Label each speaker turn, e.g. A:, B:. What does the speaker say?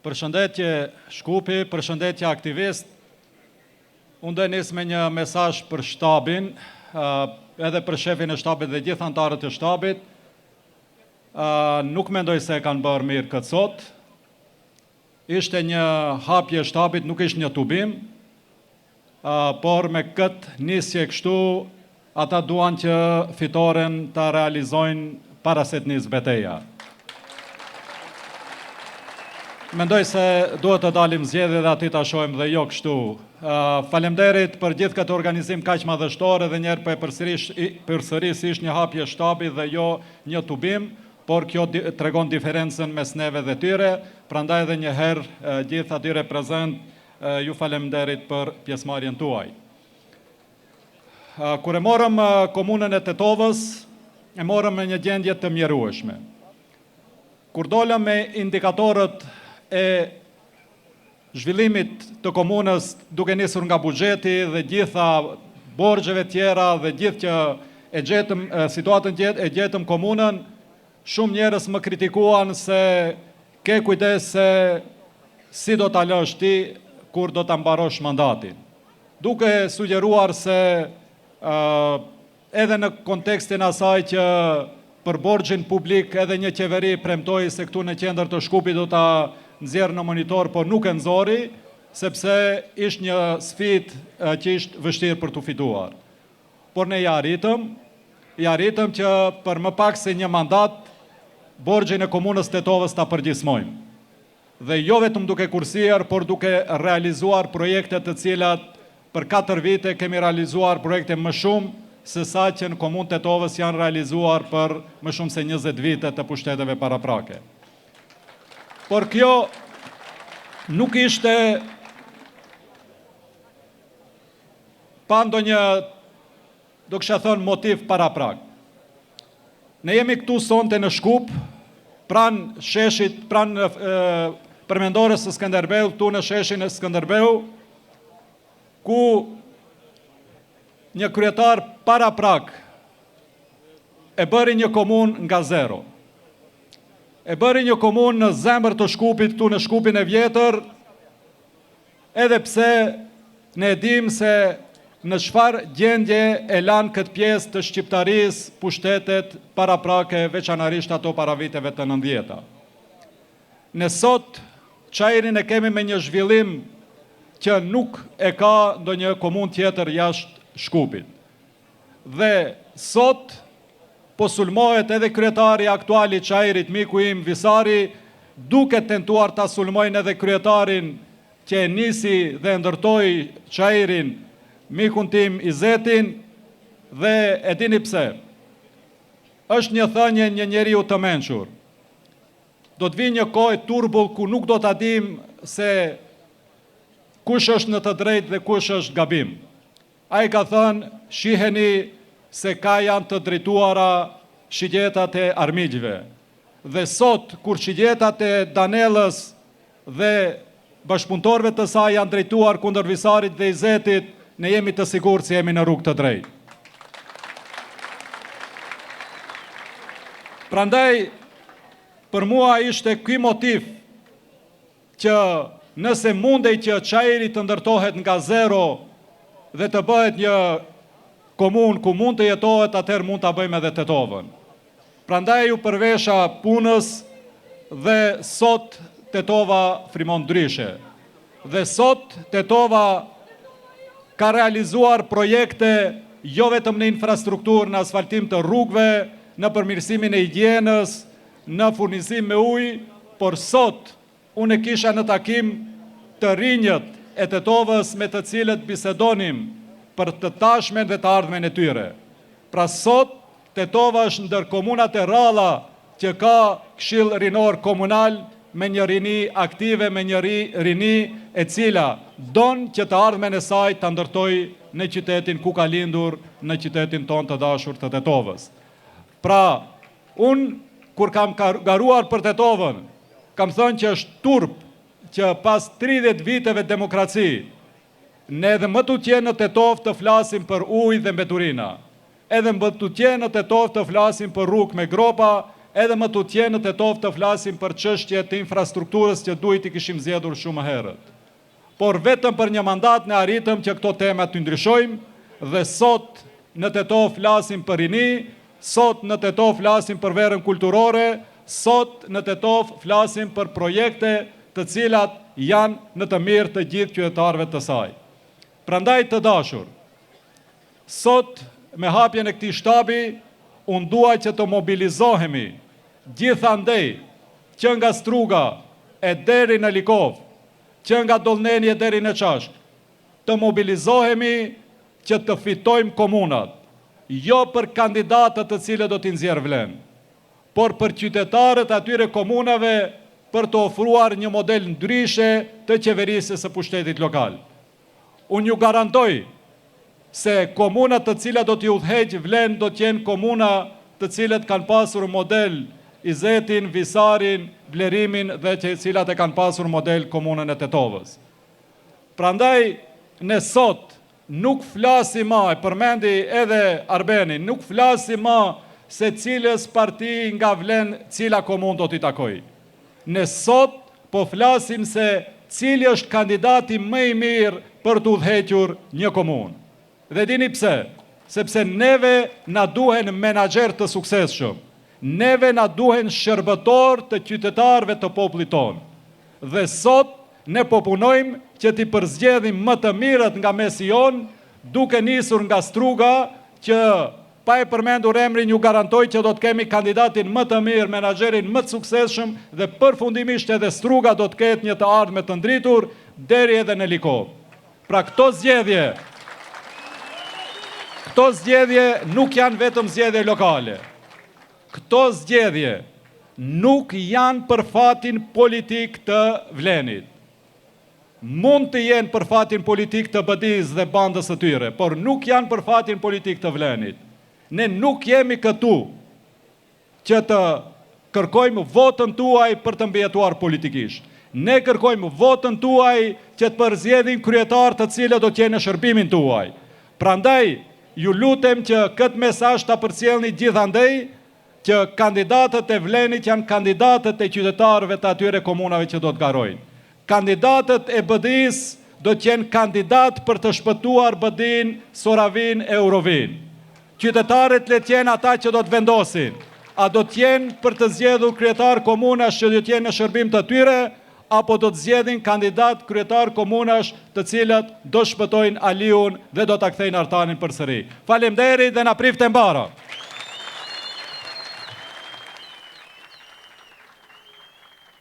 A: Përshëndetje Shkupi, përshëndetje aktivist. Unë do nis me një mesazh për shtabin, edhe për shefin e shtabit dhe gjithë anëtarët e shtabit. Nuk mendoj se kanë bërë mirë këtë sot. Ishte një hapje e shtabit, nuk ishte një tubim, por me këtë nisje kështu, ata duan që fitoren ta realizojnë para se të nisë betejë. Mendoj se duhet të dalim zgjedhje dhe aty ta shohim dhe jo kështu. Faleminderit për gjithë këtë organizim kaq madhështor, edhe një herë përsëris ishte një hapje shtabi dhe jo një tubim, por kjo tregon diferencën mes neve dhe tyre, prandaj edhe një herë gjithë atyre prezent ju faleminderit për pjesëmarrjen tuaj. Kur e morëm komunën e Tetovës, e morëm në një gjendje të mjerueshme. Kur dolëm me indikatorët e zhvillimit të komunës duke nisur nga buxheti dhe gjitha borxheve tjera dhe gjithë që e gjetëm situatën e gjetëm komunën, shumë njerëz më kritikuan se ke kujdes se si do ta lësh ti kur do ta mbarosh mandatin. Duke sugjeruar se edhe në kontekstin asaj që për borxhin publik edhe një qeveri premtoi se këtu në qendër të Shkupit do ta nxjerrë në monitor, por nuk e nxori, sepse ishte një sfidë që ishte vështirë për të fituar. Por ne ja arritëm që për më pak se një mandat, borxhin e komunës Tetovës ta përgjithësojmë. Dhe jo vetëm duke kursier, por duke realizuar projekte të cilat për 4 vite kemi realizuar projekte më shumë se sa që në komunë Tetovës janë realizuar për më shumë se 20 vite të pushteteve paraprake. Por kjo nuk ishte pa ndonjë, do kisha thënë, motiv paraprak. Ne jemi këtu sonte në Shkup, pranë sheshit, pranë përmendores së Skënderbeu, këtu në sheshin e Skënderbeu, ku një kryetar paraprak e bëri një komunë nga zero. E bëri një komunë në zemër të Shkupit, këtu në Shkupin e vjetër, edhe pse ne dim se në çfarë gjendje e lanë këtë pjesë të shqiptarisë pushtetet paraprake, veçanërisht ato para viteve të 90-ta. Ne sot Çajirin e kemi me një zhvillim që nuk e ka ndonjë komunë tjetër jashtë Shkupit. Dhe sot po sulmohet edhe kryetari aktuali Çajirit, miku im Visari, duke tentuar ta sulmojnë edhe kryetarin që e nisi dhe ndërtoi Çajirin, mikun tim Izetin, dhe e dini pse. Është një thënie një njeriu të mençur. Do të vijë një kohë turbull ku nuk do ta dim se kush është në të drejtë dhe kush është gabim. Ai ka thënë, shiheni se ka janë të drejtuara shigjetat e armiqve. Dhe sot, kur shigjetat e Danelës dhe bashkëpunëtorëve të saj janë drejtuar kundër Visarit dhe Izetit, ne jemi të sigurt se jemi në rrugë të drejtë. Prandaj, për mua ishte ky motiv që nëse mundej që Çajiri të ndërtohet nga zero dhe të bëhet një komunë ku mund të jetohet, atëherë mund ta bëjmë edhe Tetovën. Prandaj ju përvesha punës dhe sot Tetova frymon ndryshe. Dhe sot Tetova ka realizuar projekte jo vetëm në infrastrukturë, në asfaltim të rrugëve, në përmirësimin e higjienës, në furnizim me ujë, por sot unë e kisha në takim të rinjët e Tetovës me të cilët bisedonim për të tashmen dhe të ardhmen e tyre. Pra sot Tetova është ndër komunat e rralla që ka këshill rinor komunal me një rini aktive, me një rini e cila don që të ardhmen e saj të ndërtoj në qytetin ku ka lindur, në qytetin ton të dashur të Tetovës. Pra, unë kur kam garuar për Tetovën, kam thënë që është turp që pas 30 viteve demokraci, ne edhe më tutje në Tetovë të flasim për ujë dhe mbeturina, edhe më tutje në Tetovë të flasim për rrugë me gropa, edhe më tutje në Tetov të flasim për çështje të infrastrukturës që duhet i kishim zgjedhur shumë herët. Por vetëm për një mandat ne arritëm që këto tema të ndryshojmë dhe sot në Tetov flasim për rini, sot në Tetov flasim për verën kulturore, sot në Tetov flasim për projekte të cilat janë në të mirë të gjithë qytetarëve të saj. Prandaj të dashur, sot me hapjen e këtij shtabi, unë dua që të mobilizohemi gjithandej, që nga Struga e deri në Likov, që nga Dollneni e deri në Çashk, të mobilizohemi që të fitojmë komunat, jo për kandidatët të cilët do t'i nxjerr vlen, por për qytetarët atyre komunave për të ofruar një model ndryshe të qeverisjes së pushtetit lokal. Unë ju garantoj se komunat të cilat do t'i udhëheq vlen do t'jenë komuna të cilët kanë pasur model Izetin, Visarin, Blerimin dhe të cilat e kanë pasur model komunën e Tetovës. Prandaj, ne sot nuk flasim ma, e përmendi edhe Arbeni, nuk flasim ma se cilës parti nga vlen cila komunë do t'i takoj. Ne sot po flasim se cili është kandidati më i mirë për të udhëhequr një komunë. Dhe dini pse? Sepse neve na duhen menaxher të suksesshëm. Neve na duhen shërbëtor të qytetarëve të popullit tonë. Dhe sot ne po punojmë që t'i përzgjedhim më të mirët nga mesi jonë, duke nisur nga Struga, që pa e përmendur emrin ju garantoj që do të kemi kandidatin më të mirë, menaxherin më të suksesshëm dhe përfundimisht edhe Struga do të ketë një të ardhme të ndritur deri edhe në Likov. Pra këto zgjedhje nuk janë vetëm zgjedhje lokale. Këto zgjedhje nuk janë për fatin politik të Vlenit. Mund të jenë për fatin politik të BD-s dhe bandës së tyre, por nuk janë për fatin politik të Vlenit. Ne nuk jemi këtu që të kërkojmë votën tuaj për të mbijetuar politikisht. Ne kërkojmë votën tuaj që të përzgjedhin kryetar të cilët do të jenë në shërbimin tuaj. Prandaj, ju lutem që këtë mesazh ta përcjellni gjithandej, që kandidatët e Vlenit janë kandidatët e qytetarëve të atyre komunave që do të garojnë. Kandidatët e BD-s do të jenë kandidat për të shpëtuar BD-n, Soravin e Eurovin. Qytetarët le të jenë ata që do të vendosin, a do të jenë për të zgjedhur kryetar komunash që do të jenë në shërbim të tyre, apo do të zgjedhin kandidat kryetar komunash të cilët do shpëtojnë Aliun dhe do ta kthejnë Artanin përsëri. Faleminderit dhe na prifte mbara.